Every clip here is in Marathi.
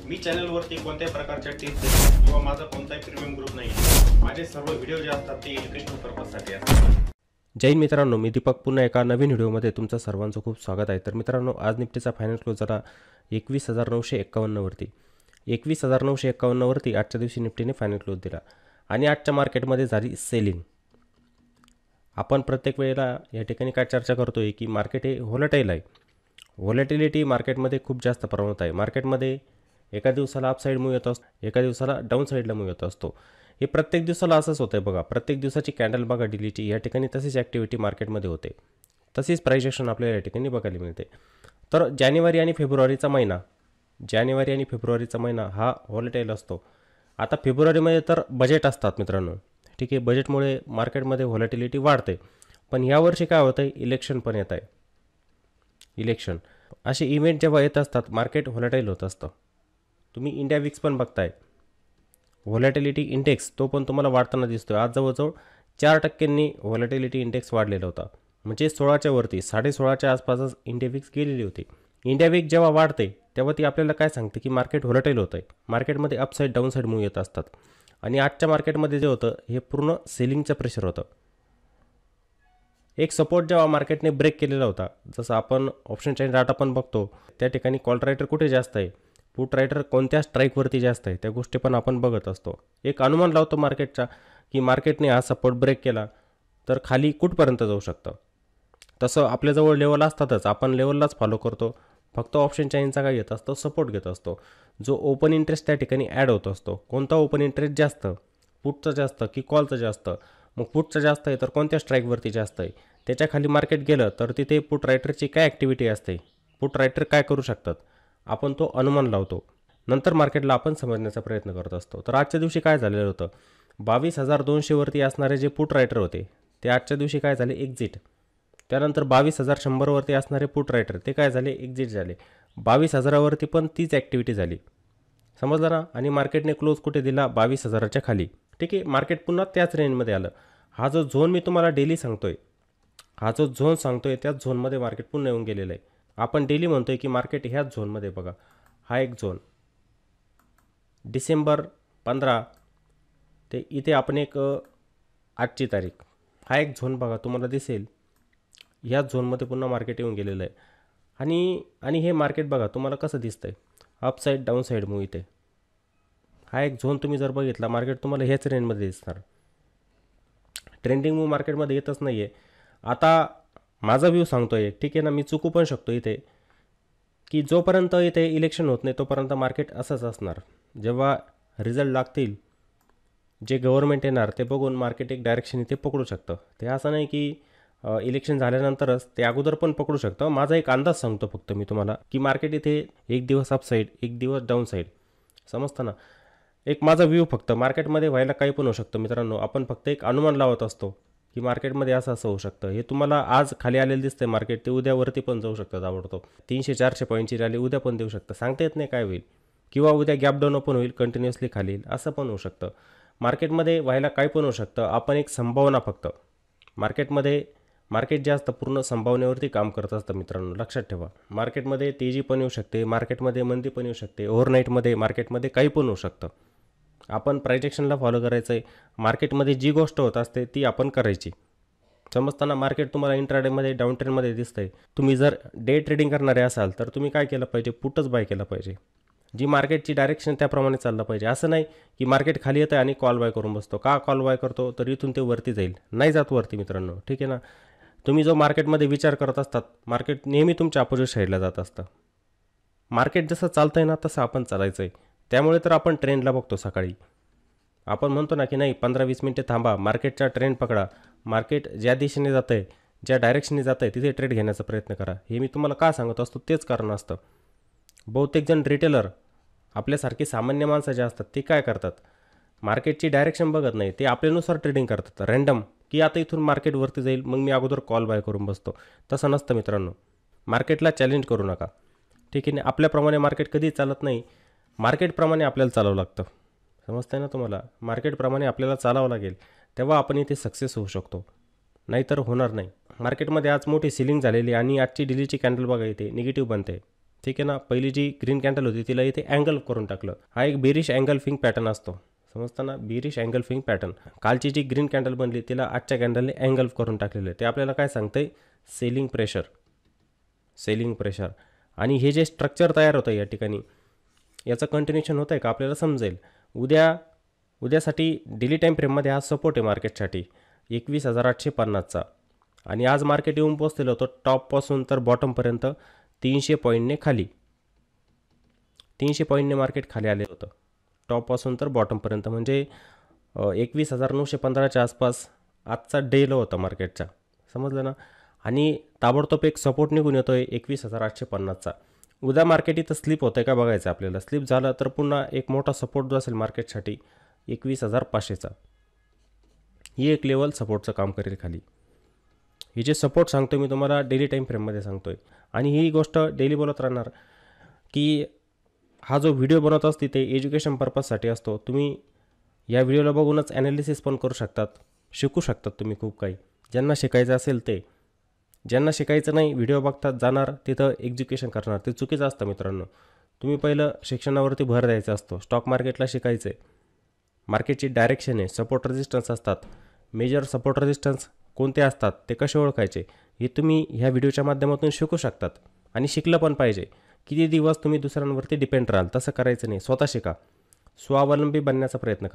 मी चॅनलवरती कोणत्याही प्रकारच्या टिप्स किंवा माझा कोणताही प्रीमियम ग्रुप नाही। माझे सर्व व्हिडिओ जे असतात ते एज्युकेशनल पर्पजसाठी असतात। जय हिंद मित्रांनो, मी दीपक पुन्हा एका नवीन व्हिडिओमध्ये तुमचं सर्वांचं खूप स्वागत आहे। तर मित्रांनो, आज निफ्टीचा फायनल क्लोज झाला 21,951 वरती। 21,951 वरती आजच्या दिवशी निफ्टीने फायनल क्लोज दिला आणि आजच्या मार्केटमध्ये झाली सेलिंग। आपण प्रत्येक वेळेला या ठिकाणी काय चर्चा करतोय की मार्केट हे व्होलेटाईल आहे। व्होलेटिलिटी मार्केटमध्ये खूप जास्त प्रमाणात आहे। मार्केटमध्ये एका दिवसाला अप साईड मूव्ह येत असतो, एका दिवसाला डाऊन साईडला मूव्ह येत असतो। हे प्रत्येक दिवसाला असंच होतं आहे बघा। प्रत्येक दिवसाची कॅन्डल बघा डेलीची, या ठिकाणी तशीच ॲक्टिव्हिटी मार्केटमध्ये होते, तशीच प्राइस ॲक्शन आपल्याला या ठिकाणी बघायला मिळते। तर जानेवारी आणि फेब्रुवारीचा महिना हा व्होलेटाईल असतो। आता फेब्रुवारीमध्ये तर बजेट असतात मित्रांनो, ठीक आहे। बजेटमुळे मार्केटमध्ये व्होलेटिलिटी वाढते, पण यावर्षी काय होतं आहे, इलेक्शन पण येत आहे। इलेक्शन असे इव्हेंट जेव्हा येत असतात मार्केट व्होलेटाईल होत असतं। तुम्ही इंडिया विक्स पण बघताय, व्होलेटिलिटी इंडेक्स तो पण तुम्हाला वाढताना दिसतोय। आज जवळजवळ 4% व्होलेटिलिटी इंडेक्स वाढलेला होता, म्हणजे 16च्या वरती, 16.5च्या आसपासच इंडिया विक्स गेलेली होती। इंडिया विक्स जेव्हा वाढते तेव्हा ती आपल्याला काय सांगते की मार्केट व्होलेटाईल होतं आहे, मार्केटमध्ये अपसाईड डाऊन साईड मूव्ह येत असतात। आणि आजच्या मार्केटमध्ये जे होतं हे पूर्ण सेलिंगचं प्रेशर होतं। एक सपोर्ट जेव्हा मार्केटने ब्रेक केलेला होता, जसं आपण ऑप्शन चेन डाटा पण बघतो, त्या ठिकाणी कॉल रायटर कुठे जास्त आहे, पुट रायटर कोणत्या स्ट्राईकवरती जास्त आहे, त्या गोष्टी पण आपण बघत असतो। एक अनुमान लावतो मार्केटचा की मार्केटने हा सपोर्ट ब्रेक केला तर खाली कुठपर्यंत जाऊ शकतं। तसं आपल्याजवळ लेवल असतातच, आपण लेवललाच फॉलो करतो। फक्त ऑप्शन चेनचा काय घेत असतो, सपोर्ट घेत असतो, जो ओपन इंटरेस्ट त्या ठिकाणी ॲड होत असतो। कोणता ओपन इंटरेस्ट जास्त, पुटचं जास्त की कॉलचं जास्त? मग पुटचं जास्त आहे तर कोणत्या स्ट्राईकवरती जास्त आहे, त्याच्या खाली मार्केट गेलं तर तिथे पुट रायटरची काय ॲक्टिव्हिटी असते, पुट रायटर काय करू शकतात, आपण तो अनुमान लावतो। नंतर मार्केटला आपण समजण्याचा प्रयत्न करत असतो। तर आजच्या दिवशी काय झालेलं होतं, 22,200 वरती असणारे जे पुट रायटर होते ते आजच्या दिवशी काय झाले, एक्झिट। त्यानंतर 22,100 वरती असणारे पुट रायटर ते काय झाले, एक्झिट झाले। 22,000 वरती पण तीच ॲक्टिव्हिटी झाली, समजलं ना। आणि मार्केटने क्लोज कुठे दिला, 22,000च्या खाली, ठीक आहे। मार्केट पुन्हा त्याच रेंजमध्ये आलं। हा जो झोन मी तुम्हाला डेली सांगतोय, त्याच झोनमध्ये मार्केट पुन्हा येऊन गेलेलं आहे। आपण डेली म्हणतोय की मार्केट ह्याच झोनमध्ये बघा, हा एक झोन डिसेंबर 15 ते इथे आपण एक आजची तारीख, हा एक झोन बघा तुम्हाला दिसेल, ह्याच झोनमध्ये पुन्हा मार्केट येऊन गेलेलं आहे। आणि हे मार्केट बघा तुम्हाला कसं दिसतंय, up side down side move इथे, हा एक झोन तुम्ही जर बघितला मार्केट तुम्हाला ह्याच रेंजमध्ये दिसणार। ट्रेंडिंग मूव्ह मार्केटमध्ये येतच नाही आहे। आता माझा व्ह्यू सांगतोय, ठीक आहे ना, मी चुकू पण शकतो इथे, की जोपर्यंत इथे इलेक्शन होत नाही तोपर्यंत मार्केट असंच असणार। जेव्हा रिझल्ट लागतील, जे गव्हर्नमेंट येणार ते बघून मार्केट एक डायरेक्शन इथे पकडू शकतं। ते असं नाही की इलेक्शन झाल्यानंतरच, ते अगोदर पण पकडू शकतं। माझा एक अंदाज सांगतो फक्त मी तुम्हाला, की मार्केट इथे एक दिवस अप साईड, एक दिवस डाऊन साईड, समजतं ना। एक माझा व्ह्यू फक्त, मार्केटमध्ये व्हायला काही पण होऊ शकतं मित्रांनो। आपण फक्त एक अनुमान लावत असतो की मार्केटमध्ये असं होऊ शकतं। हे तुम्हाला आज खाली आलेलं दिसतंय मार्केट, ते उद्यावरती पण जाऊ शकतं ताबडतोब। 300-400 पॉईंटची रॅली उद्या पण देऊ शकतं, सांगता येत नाही काय होईल, किंवा उद्या गॅप डाऊन पण होईल, कंटिन्युअसली खाली येईल, असं पण होऊ शकतं। मार्केटमध्ये व्हायला काय पण होऊ शकतं। आपण एक संभावना फक्त, मार्केट जे असतं पूर्ण संभावनेवरती काम करत असतं मित्रांनो, लक्षात ठेवा। मार्केटमध्ये तेजी पण येऊ शकते, मार्केटमध्ये मंदी पण येऊ शकते, ओव्हरनाईटमध्ये मार्केटमध्ये काही पण होऊ शकतं। आपण प्राइस ॲक्शनला फॉलो करायचं आहे। मार्केटमध्ये जी गोष्ट होत असते ती आपण करायची, समजताना। मार्केट तुम्हाला इंट्राडेमध्ये डाऊन ट्रेंडमध्ये दिसतंय, तुम्ही जर डे ट्रेडिंग करणारे असाल तर तुम्ही काय केलं पाहिजे, पुटच बाय केलं पाहिजे। जी मार्केटची डायरेक्शन त्याप्रमाणे चाललं पाहिजे। असं नाही की मार्केट खाली येतं आणि कॉल बाय करून बसतो। का कॉल बाय करतो, तर इथून ते वरती जाईल, नाही जात वरती मित्रांनो, ठीक आहे ना। तुम्ही जो मार्केटमध्ये विचार करत असतात, मार्केट नेहमी तुमच्या अपोजिट साईडला जात असतं। मार्केट जसं चालतं आहे ना तसं आपण चालायचं आहे। त्यामुळे तर आपण ट्रेंडला बघतो सकाळी, आपण म्हणतो ना की नाही 15-20 मिनिटे थांबा, मार्केटचा ट्रेंड पकडा, मार्केट ज्या दिशेने जातं आहे, ज्या डायरेक्शनने जातं आहे तिथे ट्रेड घेण्याचा प्रयत्न करा। हे मी तुम्हाला का सांगत असतो, तेच कारण असतं। बहुतेक जण रिटेलर, आपल्यासारखे सामान्य माणसं जे असतात ते काय करतात, मार्केटची डायरेक्शन बघत नाही, ते आपल्यानुसार ट्रेडिंग करतात रँडम, की आता इथून मार्केट वरती जाईल मग मी अगोदर कॉल बाय करून बसतो। तसं नसतं मित्रांनो, मार्केटला चॅलेंज करू नका, ठीक आहे ना। आपल्याप्रमाणे मार्केट कधी चालत नाही, मार्केटप्रमाणे आपल्याला चालावं लागतं, समजतंय ना तुम्हाला। मार्केटप्रमाणे आपल्याला चालावं लागेल, तेव्हा आपण इथे सक्सेस होऊ शकतो, नाहीतर होणार नाही। मार्केटमध्ये आज मोठी सेलिंग झालेली आणि आजची डेलीची कॅन्डल बघा इथे निगेटिव्ह बनते, ठीक आहे ना. पहिली जी ग्रीन कॅन्डल होती तिला इथे अँगल करून टाकलं. हा एक बेरिश अँगल फिंग पॅटर्न असतो, समजताना बेरिश अँगल फिंग पॅटर्न. कालची जी ग्रीन कॅन्डल बनली तिला आजच्या कॅन्डलने अँगल करून टाकलेलं आहे. ते आपल्याला काय सांगतंय, सेलिंग प्रेशर. आणि हे जे स्ट्रक्चर तयार होतं या ठिकाणी, याचं कंटिन्युएशन होतं आहे का आपल्याला समजेल. उद्यासाठी डेली टाईम फ्रेममध्ये हा सपोर्ट आहे मार्केटसाठी 21,850चा. आणि आज मार्केट येऊन पोचलेलं होतं टॉपपासून तर बॉटमपर्यंत 300 पॉईंटने खाली. 300 पॉईंटने मार्केट खाली आले होतं टॉपपासून तर बॉटमपर्यंत, म्हणजे 21,915च्या आसपास आजचा डे लो होता मार्केटचा, समजलं ना. आणि ताबडतोब एक सपोर्ट निघून येतो आहे 21,850चा. उद्या मार्केट इथं स्लिप होतं आहे का बघायचं आपल्याला. स्लिप झालं तर पुन्हा एक मोठा सपोर्ट जो असेल मार्केटसाठी 21,500चा, ही एक लेवल सपोर्टचं काम करेल खाली. हे जे सपोर्ट सांगतो मी तुम्हाला डेली टाईम फ्रेममध्ये सांगतो आहे. आणि ही गोष्ट डेली बोलत राहणार की हा जो व्हिडिओ बनवत असते ते एज्युकेशन पर्पजसाठी असतो. तुम्ही या व्हिडिओला बघूनच ॲनालिसिस पण करू शकतात, शिकू शकतात तुम्ही खूप काही. ज्यांना शिकायचं असेल ते, ज्यांना शिकायचं नाही व्हिडिओ बघतात जाणार तिथं एज्युकेशन करणार, ते चुकीचं असतं मित्रांनो. तुम्ही पहिलं शिक्षणावरती भर द्यायचा असतो. स्टॉक मार्केटला शिकायचं आहे, मार्केटची डायरेक्शन आहे, सपोर्ट रेजिस्टन्स असतात, मेजर सपोर्ट रेजिस्टन्स कोणते असतात ते कसे ओळखायचे हे तुम्ही ह्या व्हिडिओच्या माध्यमातून शिकू शकतात. आणि शिकलं पण पाहिजे. किती दिवस तुम्ही दुसऱ्यांवरती डिपेंड राहाल, तसं करायचं नाही. स्वतः शिका, स्वावलंबी बनण्याचा प्रयत्न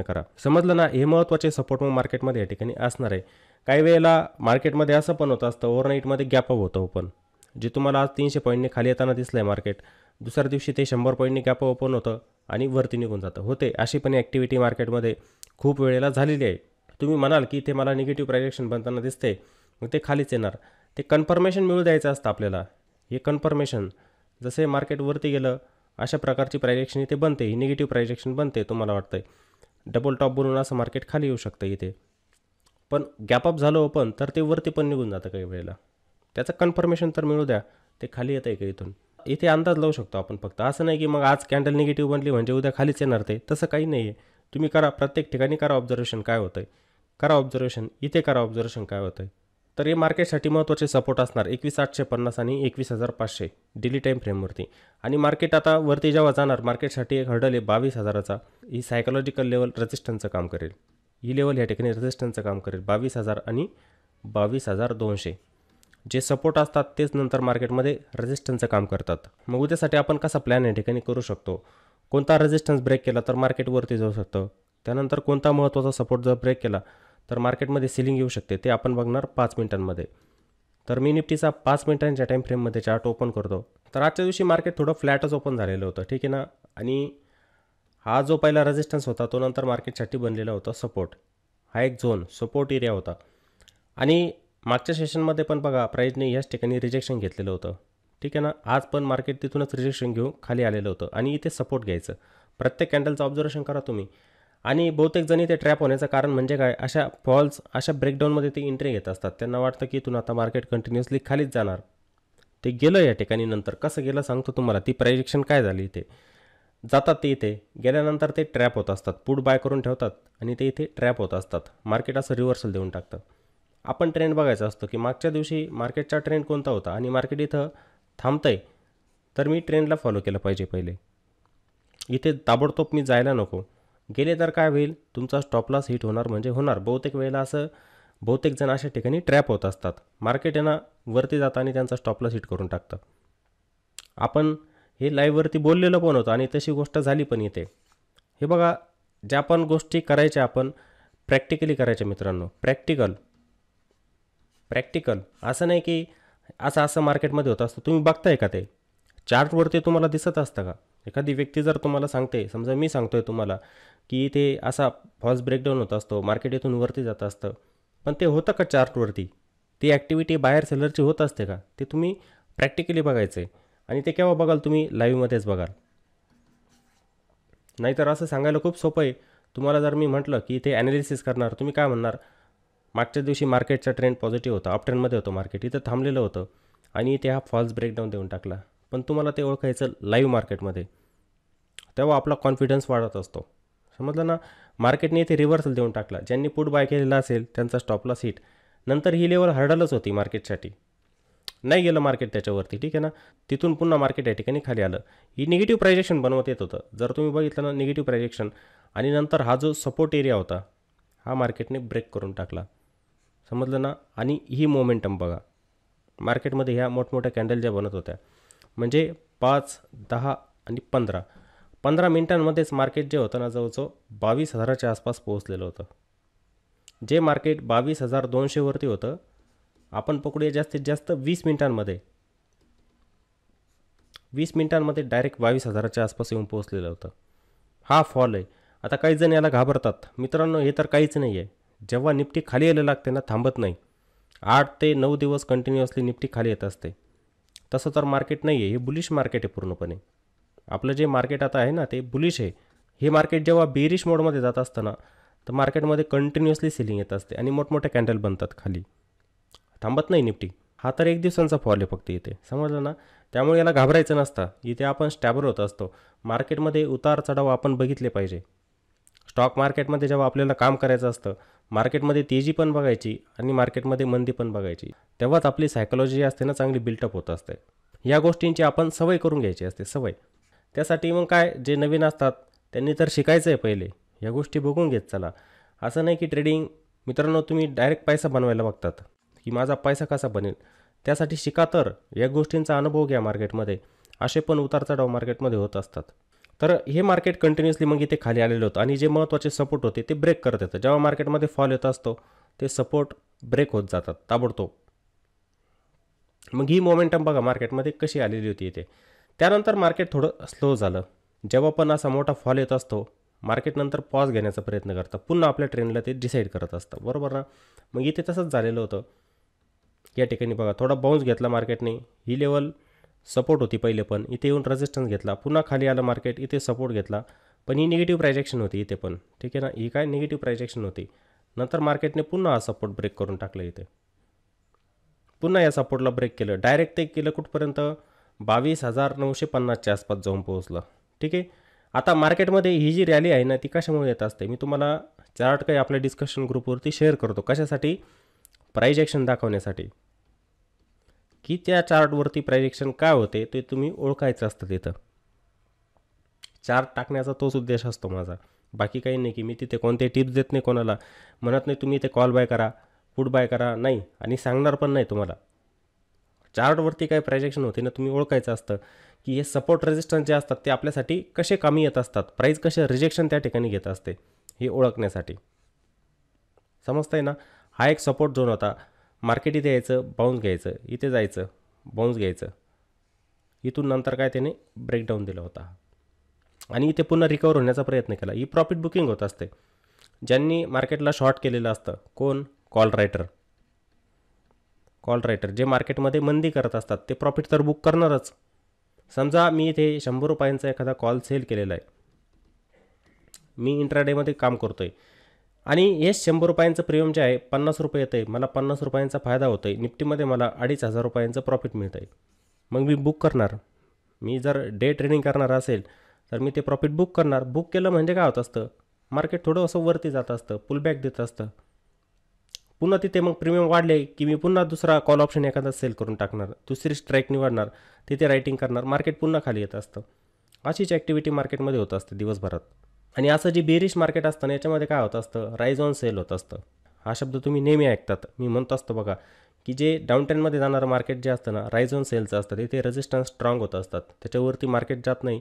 करा. समजलं ना. हे महत्त्वाचे सपोर्ट मग मार्केटमध्ये या ठिकाणी असणार आहे. काही वेळेला मार्केटमध्ये असं पण होतं असतं, ओव्हरनाईटमध्ये गॅपअप होतं ओपन, जे तुम्हाला आज 300 पॉईंटने खाली येताना दिसलं आहे मार्केट, दुसऱ्या दिवशी ते 100 पॉईंटने गॅपअप ओपन होतं आणि वरती निघून जातं. होते अशी पण ॲक्टिव्हिटी मार्केटमध्ये खूप वेळेला झालेली आहे. तुम्ही म्हणाल की ते मला निगेटिव्ह प्रायजेक्शन बनताना दिसते, मग ते खालीच येणार. ते कन्फर्मेशन मिळू द्यायचं असतं आपल्याला. हे कन्फर्मेशन जसे मार्केट वरती गेलं अशा प्रकारची प्रायजेक्शन इथे बनते, ही निगेटिव्ह प्रायजेक्शन बनते. तुम्हाला वाटतंय डबल टॉप बनवून असं मार्केट खाली येऊ शकतं इथे, पण गॅपअप झालं ओपन तर ते वरती पण निघून जातं काही वेळेला. त्याचं कन्फर्मेशन तर मिळू द्या, ते खाली येतं आहे का इथून. इथे अंदाज लावू शकतो आपण फक्त. असं नाही की मग आज कॅन्डल निगेटिव्ह बनली म्हणजे उद्या खालीच येणार ते, तसं काही नाही आहे. तुम्ही करा, प्रत्येक ठिकाणी करा ऑब्झर्वेशन काय होतं आहे, करा ऑब्झर्वेशन, इथे करा ऑब्झर्वेशन काय होतं आहे. तर हे मार्केटसाठी महत्त्वाचे सपोर्ट असणार 21,850 आणि 21,500 डेली टाईम फ्रेमवरती. आणि मार्केट आता वरती जेव्हा जाणार, मार्केटसाठी एक हर्डल आहे 22,000चा. ही सायकोलॉजिकल लेवल रेजिस्टन्सचं काम करेल. ही लेवल या ठिकाणी रेजिस्टन्सचं काम करेल 22,000 आणि 22,200. जे सपोर्ट असतात तेच नंतर मार्केटमध्ये रेजिस्टन्सचं काम करतात. मग उद्यासाठी आपण कसा प्लॅन या ठिकाणी करू शकतो. कोणता रेजिस्टन्स ब्रेक केला तर मार्केट वरती जाऊ शकतं. त्यानंतर कोणता महत्त्वाचा सपोर्ट जर ब्रेक केला तर मार्केटमध्ये सेलिंग येऊ शकते. ते आपण बघणार 5 मिनिटांमध्ये. तर मी निफ्टीचा 5 मिनिटांच्या टाईम फ्रेममध्ये चार्ट ओपन करतो. तर आजच्या दिवशी मार्केट थोडं फ्लॅटच ओपन झालेलं होतं, ठीक आहे ना. आणि हा जो पहिला रेजिस्टन्स होता तो नंतर मार्केटसाठी बनलेला होता सपोर्ट. हा एक झोन सपोर्ट एरिया होता. आणि मागच्या सेशनमध्ये पण बघा प्राईजने याच ठिकाणी रिजेक्शन घेतलेलं होतं, ठीक आहे ना. आज पण मार्केट तिथूनच रिजेक्शन घेऊन खाली आलेलं होतं आणि इथे सपोर्ट घ्यायचं. प्रत्येक कॅन्डलचं ऑब्झर्वेशन करा तुम्ही. आणि बहुतेक जण इथे ट्रॅप होण्याचं कारण म्हणजे काय, अशा ब्रेकडाऊनमध्ये ते एंट्री घेत असतात. त्यांना वाटतं की इथून आता मार्केट कंटिन्युअसली खालीच जाणार. ते गेलं या ठिकाणी. नंतर कसं गेलं सांगतो तुम्हाला. ती प्रायजेक्शन काय झाली, इथे जातात ते, इथे गेल्यानंतर ते ट्रॅप होत असतात, पुट बाय करून ठेवतात आणि ते इथे ट्रॅप होत असतात. मार्केट असं रिव्हर्सल देऊन टाकतं. आपण ट्रेंड बघायचा असतो की मागच्या दिवशी मार्केटचा ट्रेंड कोणता होता आणि मार्केट इथं थांबतंय तर मी ट्रेंडला फॉलो केलं पाहिजे पहिले. इथे ताबडतोब मी जायला नको. गेले तर काय होईल, तुमचा स्टॉप लॉस हिट होणार म्हणजे होणार. बहुतेक वेळेला असं बहुतेक जण अशा ठिकाणी ट्रॅप होत असतात. मार्केट आहे ना वरती जातं आणि त्यांचा स्टॉप लॉस हिट करून टाकतं. आपण हे लाईव्हवरती बोललेलं पण होतं आणि तशी गोष्ट झाली पण इथे. हे बघा, ज्या पण गोष्टी करायच्या आपण प्रॅक्टिकली करायच्या मित्रांनो. प्रॅक्टिकल असं नाही की असं मार्केटमध्ये होत असतं. तुम्ही बघताय का ते चार्टवरती तुम्हाला दिसत असतं का. एखादी व्यक्ती जर तुम्हाला सांगते, समजा मी सांगतोय तुम्हाला की ते असा फॉल्स ब्रेकडाऊन होत असतो, मार्केट इथून वरती जात असतं, पण ते होतं का चार्टवरती. ती ॲक्टिव्हिटी बायर सेलरची होत असते का, ते तुम्ही प्रॅक्टिकली बघायचं आहे. आणि ते केव्हा बघाल तुम्ही, लाईव्हमध्येच बघाल. नाहीतर असं सांगायला खूप सोपं आहे. तुम्हाला जर मी म्हटलं की ते ॲनालिसिस करणार, तुम्ही काय म्हणणार, मागच्या दिवशी मार्केटचा ट्रेंड पॉझिटिव्ह होता, अप ट्रेंडमध्ये होतं मार्केट, इथं थांबलेलं होतं आणि इथे हा फॉल्स ब्रेकडाऊन देऊन टाकला. पण तुम्हाला ते ओळखायचं लाईव्ह मार्केटमध्ये, तेव्हा आपला कॉन्फिडन्स वाढत असतो. समजलं ना. मार्केटने इथे रिव्हर्सल देऊन टाकला. ज्यांनी पुट बाय केलेला असेल त्यांचा स्टॉप लॉस हिट. नंतर ही लेवल हर्डलच होती मार्केटसाठी. नाही गेलं मार्केट त्याच्यावरती, ठीक आहे ना, तिथून पुन्हा मार्केट या ठिकाणी खाली आलं. ही निगेटिव्ह प्रायजेक्शन बनवत येत होतं. जर तुम्ही बघितलं ना निगेटिव्ह प्रायजेक्शन, आणि नंतर हा जो सपोर्ट एरिया होता हा मार्केटने ब्रेक करून टाकला, समजलं ना. आणि ही मोमेंटम बघा मार्केटमध्ये ह्या मोठमोठ्या कॅन्डल ज्या बनत होत्या, म्हणजे 5, 10 आणि 15 मिनिटांमध्येच मार्केट जे होतं ना जवळजवळ 22,000च्या आसपास पोहोचलेलं होतं. जे मार्केट 22,200 वरती होतं, आपण पकडूया जास्तीत जास्त 20 मिनिटांमध्ये 20 मिनिटांमध्ये डायरेक्ट 22,000च्या आसपास येऊन पोहोचलेलं होतं. हा फॉल आहे. आता काही जण याला घाबरतात. मित्रांनो, हे तर काहीच नाही आहे. जेव्हा निफ्टी खाली यायला लागते ना, थांबत नाही. 8 ते 9 दिवस कंटिन्युअसली निफ्टी खाली येत असते. तसं तर मार्केट नाही आहे, हे बुलिश मार्केट आहे पूर्णपणे. आपलं जे मार्केट आता आहे ना ते बुलिश आहे. हे मार्केट जेव्हा बेरिश मोडमध्ये जात असतं ना, तर मार्केटमध्ये कंटिन्युअसली सेलिंग येत असते आणि मोठमोठ्या कॅन्डल बनतात खाली, थांबत नाही निफ्टी. हा तर 1 दिवसांचा फॉल आहे फक्त इथे, समजलं ना. त्यामुळे याला घाबरायचं नसतं. इथे आपण स्टॅबल होत असतो. मार्केटमध्ये उतार चढाव आपण बघितले पाहिजे. स्टॉक मार्केटमध्ये जेव्हा आपल्याला काम करायचं असतं, मार्केटमध्ये तेजी पण बघायची आणि मार्केटमध्ये मंदी पण बघायची, तेव्हाच आपली सायकोलॉजी असते ना चांगली बिल्टअप होत असते. या गोष्टींची आपण सवय करून घ्यायची असते, सवय. त्यासाठी मग काय, जे नवीन असतात त्यांनी तर शिकायचं आहे पहिले, या गोष्टी बघून घेत चला. असं नाही की ट्रेडिंग, मित्रांनो, तुम्ही डायरेक्ट पैसा बनवायला बघतात की माझा पैसा कसा बनेल. त्यासाठी शिका, तर या गोष्टींचा अनुभव घ्या मार्केटमध्ये. असे पण उतार चढाव मार्केटमध्ये होत असतात. तर हे मार्केट कंटिन्युअसली मग इथे खाली आलेलं होतं आणि जे महत्त्वाचे सपोर्ट होते ते ब्रेक करत येतं. जेव्हा मार्केटमध्ये फॉल येत असतो ते सपोर्ट ब्रेक होत जातात ताबडतोब. मग ही मोमेंटम बघा मार्केटमध्ये कशी आलेली होती इथे. त्यानंतर मार्केट थोडं स्लो झालं. जेव्हा पण असा मोठा फॉल येत असतो, मार्केट नंतर पॉज घेण्याचा प्रयत्न करतं, पुन्हा आपल्या ट्रेंडला ते डिसाईड करत असतं, बरोबर ना. मग इथे तसंच झालेलं होतं. या ठिकाणी बघा थोडा बाउन्स घेतला मार्केटने. ही लेवल सपोर्ट होती पहिले, पण इथे येऊन रेजिस्टन्स घेतला, पुन्हा खाली आलं मार्केट, इथे सपोर्ट घेतला, पण ही निगेटिव्ह प्रायजेक्शन होती इथे पण, ठीक आहे ना. ही काय निगेटिव्ह प्रायजेक्शन होती. नंतर मार्केटने पुन्हा हा सपोर्ट ब्रेक करून टाकलं. इथे पुन्हा या सपोर्टला ब्रेक केलं. डायरेक्ट ते केलं कुठपर्यंत, 22,950च्या आसपास जाऊन पोहोचलं, ठीक आहे. आता मार्केटमध्ये ही जी रॅली आहे ना ती कशामुळे येत असते, मी तुम्हाला चार्ट काही आपल्या डिस्कशन ग्रुपवरती शेअर करतो. कशासाठी, प्रायजेक्शन दाखवण्यासाठी, की त्या चार्टवरती प्रायजेक्शन काय होते ते तुम्ही ओळखायचं असतं. तिथं चार्ट टाकण्याचा तोच उद्देश असतो माझा, बाकी काही नाही. की मी तिथे कोणते टिप्स देत नाही कोणाला, म्हणत नाही तुम्ही ते कॉल बाय करा, पुट बाय करा, नाही, आणि सांगणार पण नाही तुम्हाला. चार्टवरती काय प्रायजेक्शन होते ना तुम्ही ओळखायचं असतं, की हे सपोर्ट रेजिस्टन्स जे असतात ते आपल्यासाठी कसे कामी येत असतात, प्राईस कसे रिजेक्शन त्या ठिकाणी घेत असते हे ओळखण्यासाठी. समजतंय ना. हा एक सपोर्ट झोन होता. मार्केट इथे यायचं, बाउन्स घ्यायचं, इथे जायचं, बाउन्स घ्यायचं, इथून नंतर काय त्याने ब्रेकडाऊन दिला होता आणि इथे पुन्हा रिकवर होण्याचा प्रयत्न केला. ही प्रॉफिट बुकिंग होत असते. ज्यांनी मार्केटला शॉर्ट केलेलं असतं, कोण, कॉल रायटर जे मार्केटमध्ये मंदी करत असतात ते प्रॉफिट तर बुक करणारच. समजा मी इथे 100 रुपयांचा एखादा कॉल सेल केलेला आहे, मी इंट्राडेमध्ये काम करतो आहे आणि हे 100 रुपयांचं प्रीमियम जे आहे 50 रुपये येतं आहे, मला 50 रुपयांचा फायदा होतो आहे, निफ्टीमध्ये मला 2,500 रुपयांचं प्रॉफिट मिळतं आहे. मग मी बुक करणार. मी जर डे ट्रेडिंग करणार असेल तर मी ते प्रॉफिट बुक करणार. बुक केलं म्हणजे काय होत असतं, मार्केट थोडं असं वरती जात असतं, पुलबॅक देत असतं, पुन्हा तिथे मग प्रीमियम वाढले की मी पुन्हा दुसरा कॉल ऑप्शन एखादा सेल करून टाकणार, दुसरी स्ट्राईक निवडणार, तिथे रायटिंग करणार, मार्केट पुन्हा खाली येत असतं. अशीच ॲक्टिव्हिटी मार्केटमध्ये होत असते दिवसभरात. आणि असं जे बेरिश मार्केट असतं ना याच्यामध्ये काय होत असतं, राईज ऑन सेल होत असतं. हा शब्द तुम्ही नेहमी ऐकतात, मी म्हणतो असतो बघा, की जे डाऊनटाईनमध्ये जाणारं मार्केट जे असतं ना राईज ऑन सेलचं असतं, तिथे रेजिस्टन्स स्ट्रॉंग होत असतात, त्याच्यावरती मार्केट जात नाही,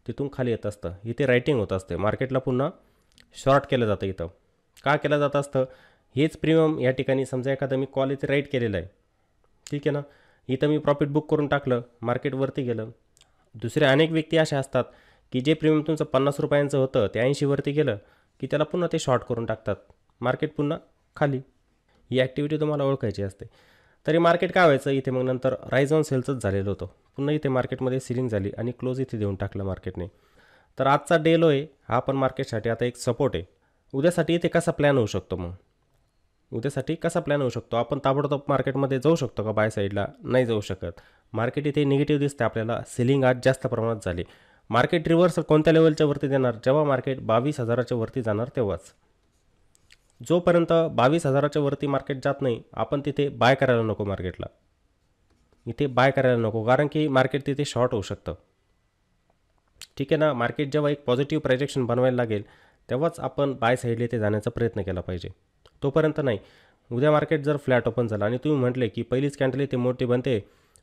तिथून खाली येत असतं, इथे रायटिंग होत असते, मार्केटला पुन्हा शॉर्ट केलं जातं. इथं का केलं जात असतं, हेच प्रीमियम या ठिकाणी समजा एखादा मी कॉल इथे राईट केलेला आहे, ठीक आहे ना, इथं मी प्रॉफिट बुक करून टाकलं, मार्केटवरती गेलं. दुसरे अनेक व्यक्ती असे असतात की जे प्रीमियम तुमचं 50 रुपयांचं होतं ते 80 वरती गेलं की त्याला पुन्हा ते शॉर्ट करून टाकतात, मार्केट पुन्हा खाली. ही ॲक्टिव्हिटी तुम्हाला ओळखायची असते. तरी मार्केट काय व्हायचं इथे मग नंतर राईज ऑन सेलचंच झालेलं होतं, पुन्हा इथे मार्केटमध्ये सिलिंग झाली आणि क्लोज इथे देऊन टाकलं मार्केटने. तर आजचा डे लो आहे हा पण मार्केटसाठी आता एक सपोर्ट आहे. उद्यासाठी इथे कसा प्लॅन होऊ शकतो, मग उद्यासाठी कसा प्लॅन होऊ शकतो, आपण ताबडतोब मार्केटमध्ये जाऊ शकतो का बाय साईडला, नाही जाऊ शकत. मार्केट इथे निगेटिव्ह दिसते आपल्याला, सेलिंग आज जास्त प्रमाणात झाली. मार्केट रिव्हर्सल कोणत्या लेवलच्या वरती देणार, जेव्हा मार्केट 22,000च्या वरती जाणार तेव्हाच. जोपर्यंत 22,000च्या वरती मार्केट जात नाही आपण तिथे बाय करायला नको मार्केटला. इथे बाय करायला नको, कारण की मार्केट तिथे शॉर्ट होऊ शकतं. ठीक आहे ना. मार्केट जेव्हा एक पॉझिटिव्ह प्रोजेक्शन बनवायला लागेल तेव्हाच आपण बाय साईडला इथे जाण्याचा प्रयत्न केला पाहिजे, तोपर्यंत नाही. उद्या मार्केट जर फ्लॅट ओपन झालं आणि तुम्ही म्हटले की पहिलीच कॅन्डल इथे मोठी बनते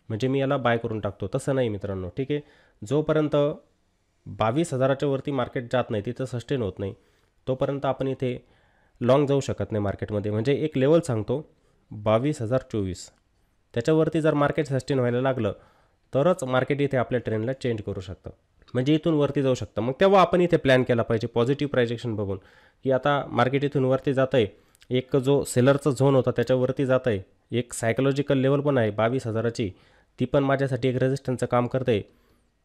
म्हणजे मी याला बाय करून टाकतो, तसं नाही मित्रांनो. ठीक आहे. जोपर्यंत 22,000च्या वरती मार्केट जात नाही, तिथं सस्टेन होत नाही, तोपर्यंत आपण इथे लॉंग जाऊ शकत नाही मार्केटमध्ये. म्हणजे एक लेवल सांगतो 22,024, त्याच्यावरती जर मार्केट सस्टेन व्हायला लागलं तरच मार्केट इथे आपल्या ट्रेंडला चेंज करू शकतं, म्हणजे इथून वरती जाऊ शकतं. मग तेव्हा आपण इथे प्लॅन केला पाहिजे पॉझिटिव्ह प्रायजेक्शन बघून, की आता मार्केट इथून वरती जातं आहे, एक जो सेलरचा झोन होता त्याच्यावरती जात आहे, एक सायकोलॉजिकल लेवल पण आहे 22,000ची, ती पण माझ्यासाठी एक रेजिस्टन्सचं काम करते.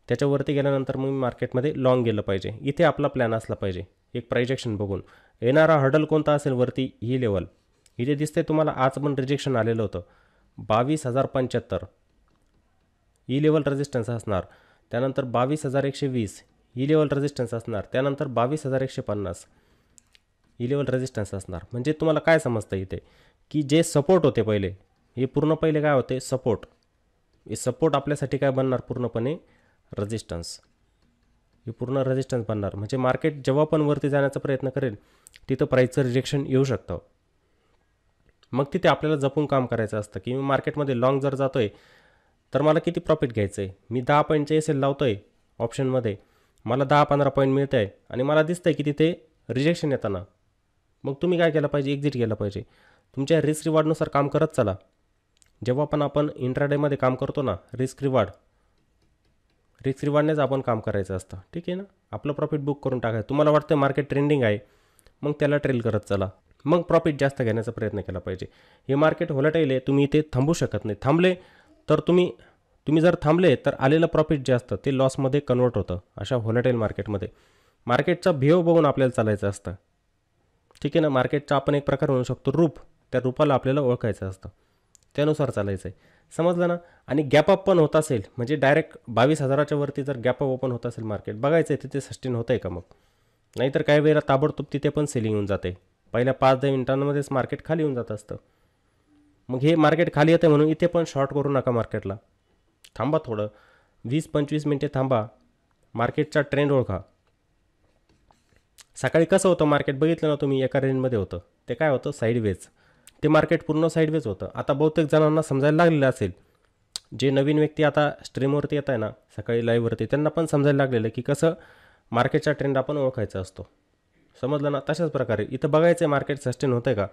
त्याच्यावरती गेल्यानंतर मग मी मार्केटमध्ये लॉंग गेलं पाहिजे. इथे आपला प्लॅन असला पाहिजे एक प्रायजेक्शन बघून. येणारा हर्डल कोणता असेल वरती, ही लेवल इथे दिसते तुम्हाला. आज पण रिजेक्शन आलेलं होतं 22,075, ही लेवल रेजिस्टन्स असणार. त्यानंतर 22,120 ही लेवल रेजिस्टन्स असणार. त्यानंतर 22,150 ही लेवल रेजिस्टन्स असणार. म्हणजे तुम्हाला काय समजतं इथे, की जे सपोर्ट होते पहिले, हे पूर्ण पहिले काय होते, सपोर्ट. हे सपोर्ट आपल्यासाठी काय बनणार, पूर्णपणे रेजिस्टन्स. हे पूर्ण रेजिस्टन्स बनणार. म्हणजे मार्केट जेव्हा पण वरती जाण्याचा प्रयत्न करेल तिथं प्राईसचं रिजेक्शन येऊ शकतं. मग तिथे आपल्याला जपून काम करायचं असतं, की मी मार्केटमध्ये लॉंग जर जातो आहे तर मला किती प्रॉफिट घ्यायचं आहे. मी 10 पॉईंटचे एस एल लावतो आहे ऑप्शनमध्ये, मला 10-15 पॉईंट मिळतं आहे आणि मला दिसतं आहे की तिथे रिजेक्शन येताना. मग तुम्ही काय केलं पाहिजे, एक्झिट केलं पाहिजे. तुमच्या रिस्क रिवॉर्डनुसार काम करत चला. जेव्हा पण आपण इंट्राडेमध्ये काम करतो ना, रिस्क रिवॉर्डनेच आपण काम करायचं असतं. ठीक आहे ना. आपलं प्रॉफिट बुक करून टाकायचं. तुम्हाला वाटतं मार्केट ट्रेंडिंग आहे, मग त्याला ट्रेल करत चला. मग प्रॉफिट जास्त घेण्याचा प्रयत्न केला पाहिजे. हे मार्केट व्होलेटाईल आहे, तुम्ही इथे थांबू शकत नाही. थांबले तर तुम्ही जर थांबले तर आलेलं प्रॉफिट जे असतं ते लॉसमध्ये कन्वर्ट होतं अशा व्होलेटाईल मार्केटमध्ये. मार्केटचा भेव बघून आपल्याला चालायचं असतं. ठीक आहे ना. मार्केटचा आपण एक प्रकार म्हणू शकतो रूप, त्या रूपाला आपल्याला ओळखायचं असतं, त्यानुसार चालायचं आहे. समजलं ना. आणि गॅपअप पण होत असेल, म्हणजे डायरेक्ट 22,000च्या वरती जर गॅपअप ओपन होत असेल मार्केट, बघायचं आहे तिथे सस्टेन होतं आहे का. मग नाहीतर काही वेळेला ताबडतोब तिथे पण सेलिंग येऊन जाते. पहिल्या 5-10 मिनिटांमध्येच मार्केट खाली येऊन जात असतं. मग हे मार्केट खाली येते म्हणून इथे पण शॉर्ट करू नका मार्केटला. थांबा थोडं, 20-25 मिनटे थांबा, मार्केटचा ट्रेंड ओळखा. सकाळी कसं होतं मार्केट बघितलं ना तुम्ही, एका रेंजमध्ये होतं, ते काय होतं, साईडवेज. ते मार्केट पूर्ण साईडवेज होतं. आता बहुतेक जणांना समजायला लागलेलं असेल, जे नवीन व्यक्ती आता स्ट्रीमवरती येत आहे ना सकाळी लाईव्हवरती, त्यांना पण समजायला लागलेलं की कसं मार्केटचा ट्रेंड आपण ओळखायचा असतो. समजलं ना. तशाच प्रकारे इथं बघायचं आहे मार्केट सस्टेन होतं आहे का,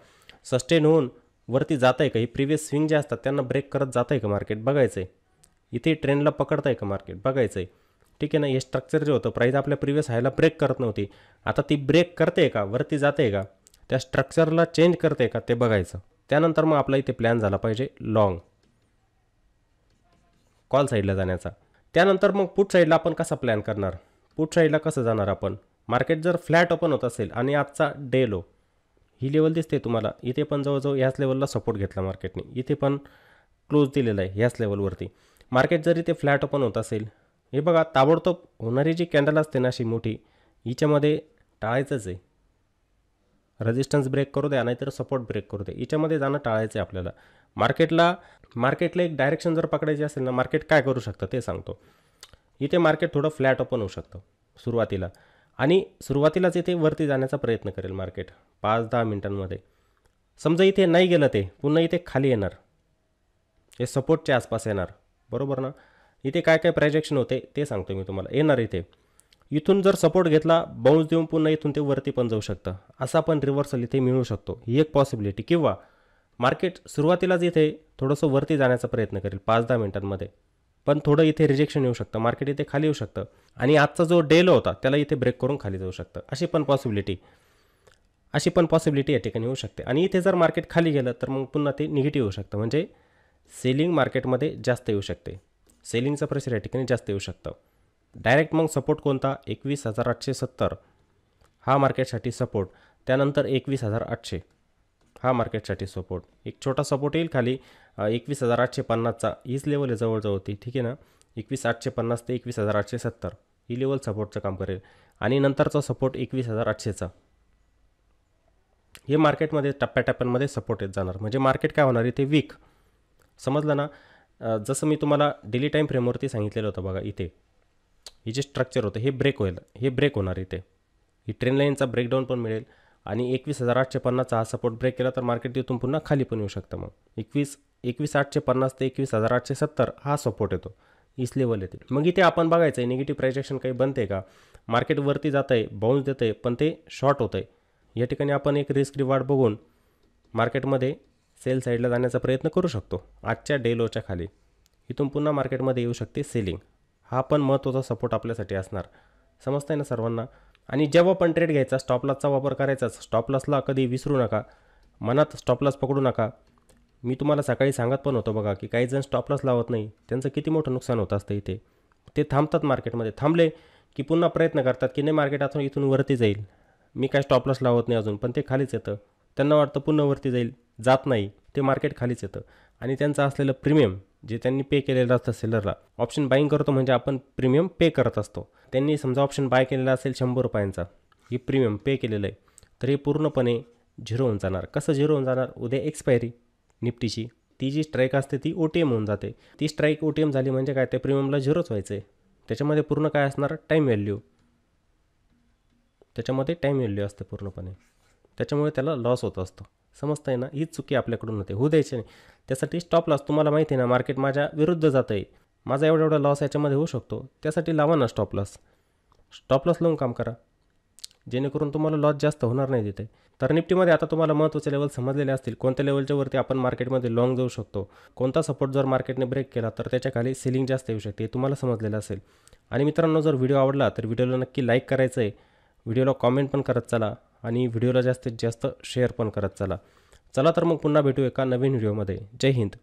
सस्टेन होऊन वरती जात आहे का, ही प्रिव्हियस स्विंग जे असतात त्यांना ब्रेक करत जात आहे का मार्केट, बघायचं आहे. इथे ट्रेंडला पकडतं आहे का मार्केट, बघायचं आहे. ठीक आहे ना. हे स्ट्रक्चर जे होतं, प्राईस आपल्या प्रिव्हियस हायला ब्रेक करत नव्हती, आता ती ब्रेक करते का, वरती जाते का, त्या स्ट्रक्चरला चेंज करते का, ते बघायचं. त्यानंतर मग आपला इथे प्लॅन झाला पाहिजे लॉंग, कॉल साईडला जाण्याचा. त्यानंतर मग पुट साईडला आपण कसा प्लॅन करणार, पुट साईडला कसं जाणार आपण. मार्केट जर फ्लॅट ओपन होत असेल आणि आजचा डे लो, ही लेवल दिसते तुम्हाला, इथे पण जवळजवळ ह्याच लेवलला सपोर्ट घेतला मार्केटने, इथे पण क्लोज दिलेला आहे ह्याच लेवलवरती. मार्केट जर इथे फ्लॅट ओपन होत असेल, हे बघा ताबडतोब होणारी जी कॅन्डल असते ना अशी मोठी, हिच्यामध्ये टाळायचंच आहे. रेजिस्टन्स ब्रेक करू द्या, नाहीतर सपोर्ट ब्रेक करू द्या, हिच्यामध्ये जाणं टाळायचं आहे आपल्याला. मार्केटला एक डायरेक्शन जर पकडायची असेल ना, मार्केट काय करू शकतं ते सांगतो. इथे मार्केट थोडं फ्लॅट ओपन होऊ शकतं सुरुवातीला, आणि सुरुवातीलाच इथे वरती जाण्याचा प्रयत्न करेल मार्केट 5-10 मिनिटांमध्ये. समजा इथे नाही गेलं, ते पुन्हा इथे खाली येणार, हे सपोर्टच्या आसपास येणार, बरोबर ना. इथे काय काय प्रोजेक्शन होते ते सांगतो मी तुम्हाला. येणार इथून जर सपोर्ट घेतला, बाउन्स देऊन पुन्हा इथून ते वरती पण जाऊ शकतं, असा पण रिव्हर्सल इथे मिळू शकतो, ही एक पॉसिबिलिटी. किंवा मार्केट सुरुवातीलाच इथे थोडंसं वरती जाण्याचा प्रयत्न करेल 5-10 मिनिटांमध्ये, पण थोडं इथे रिजेक्शन येऊ शकतं, मार्केट इथे खाली येऊ शकतं, आणि आजचा जो डेलो होता त्याला इथे ब्रेक करून खाली जाऊ शकतं. अशी पण पॉसिबिलिटी या ठिकाणी होऊ शकते. आणि इथे जर मार्केट खाली गेलं तर मग पुन्हा ते निगेटिव्ह होऊ शकतं, म्हणजे सेलिंग मार्केटमध्ये जास्त येऊ शकते, सेलिंगचं प्रेशर या ठिकाणी जास्त येऊ शकतं. डायरेक्ट मग सपोर्ट कोणता, 21,870 हा मार्केटसाठी सपोर्ट. त्यानंतर 21,800 हा मार्केटसाठी सपोर्ट. एक छोटा सपोर्ट येईल खाली 21,850चा, हीच लेवल आहे जवळजवळ होती. ठीक आहे ना. 21,850 ते 21,870 ही लेवल सपोर्टचं काम करेल. आणि नंतरचा सपोर्ट 21,800चा. हे मार्केटमध्ये टप्प्याटप्प्यांमध्ये सपोर्ट येत जाणार, म्हणजे मार्केट काय होणार इथे वीक. समजलं ना. जसं मी तुम्हाला डेली टाईम फ्रेमवरती सांगितलेलं होतं बघा, इथे हे जे स्ट्रक्चर होतं हे ब्रेक होईल, हे ब्रेक होणार इथे. ही ट्रेंड लाईनचा ब्रेकडाऊन पण मिळेल आणि 21,850चा हा सपोर्ट ब्रेक केला तर मार्केट तिथून पुन्हा खाली पण येऊ शकतं. मग 21,850 ते 21,870 हा सपोर्ट येतो, इस लेवल येते. मग इथे आपण बघायचं आहे निगेटिव्ह प्राइस ॲक्शन काही बनते का, मार्केटवरती जात आहे, बाउन्स देतं आहे, पण ते शॉर्ट होतं आहे. या ठिकाणी आपण एक रिस्क रिवॉर्ड बघून मार्केटमध्ये सेल साईडला जाण्याचा प्रयत्न करू शकतो. आजच्या डे लोच्या खाली इथून पुन्हा मार्केटमध्ये येऊ शकते सेलिंग. हा पण महत्त्वाचा सपोर्ट आपल्यासाठी असणार. समजतं आहे ना सर्वांना. आणि जेव्हा पण ट्रेड घ्यायचा स्टॉप लॉसचा वापर करायचा. स्टॉप लॉसला कधी विसरू नका, मनात स्टॉप लॉस पकडू नका. मी तुम्हाला सकाळी सांगत पण होतो बघा की काही जण स्टॉप लॉस लावत नाही, त्यांचं किती मोठं नुकसान होत असतं इथे. ते थांबतात मार्केटमध्ये, थांबले की पुन्हा प्रयत्न करतात की नाही मार्केट आता इथून वरती जाईल, मी काय स्टॉप लॉस लावत नाही अजून, पण ते खालीच येतं. त्यांना वाटतं पुन्हा वरती जाईल, जात नाही, ते मार्केट खालीच येतं. आणि त्यांचं असलेलं प्रीमियम जे त्यांनी पे केलेलं असतं सेलरला, ऑप्शन बाईंग करतो म्हणजे आपण प्रीमियम पे करत असतो. त्यांनी समजा ऑप्शन बाय केलेला असेल 100 रुपयांचा, ही प्रीमियम पे केलेलं आहे, तर हे पूर्णपणे झिरो होऊन जाणार. कसं झिरो होऊन जाणार, उद्या एक्सपायरी निफ्टीची ती जी स्ट्राईक असते ती OTM होऊन जाते. ती स्ट्राईक OTM झाली म्हणजे काय, त्या प्रीमियमला झिरोच व्हायचं आहे. त्याच्यामध्ये पूर्ण काय असणार, टाईम व्हॅल्यू, त्याच्यामध्ये टाईम व्हॅल्यू असते पूर्णपणे, त्याच्यामुळे त्याला लॉस होत असतो. समजतं आहे ना, हीच चुकी आपल्याकडून होते, होऊ द्यायची नाही. त्यासाठी स्टॉप लॉस, तुम्हाला माहिती आहे ना मार्केट माझ्या विरुद्ध जातं आहे, माझा एवढा लॉस याच्यामध्ये होऊ शकतो, त्यासाठी लावा ना स्टॉप लॉस. स्टॉप लॉस लावून काम करा, जेणेकरून तुम्हाला लॉस जास्त होणार नाही तिथे. तर निफ्टीमध्ये आता तुम्हाला महत्त्वाचे लेवल समजलेले असतील, कोणत्या लेवलच्या वरती आपण मार्केटमध्ये लॉंग जाऊ शकतो, कोणता सपोर्ट जर मार्केटने ब्रेक केला तर त्याच्या खाली सेलिंग जास्त येऊ शकते, हे तुम्हाला समजलेलं असेल. आणि मित्रांनो, जर व्हिडिओ आवडला तर व्हिडिओला नक्की लाईक करायचं आहे, व्हिडिओला कॉमेंट पण करत चला आणि व्हिडिओला जास्तीत जास्त शेअर पण करत चला. चला तर मग पुन्हा भेटू एका नवीन व्हिडिओमध्ये. जय हिंद.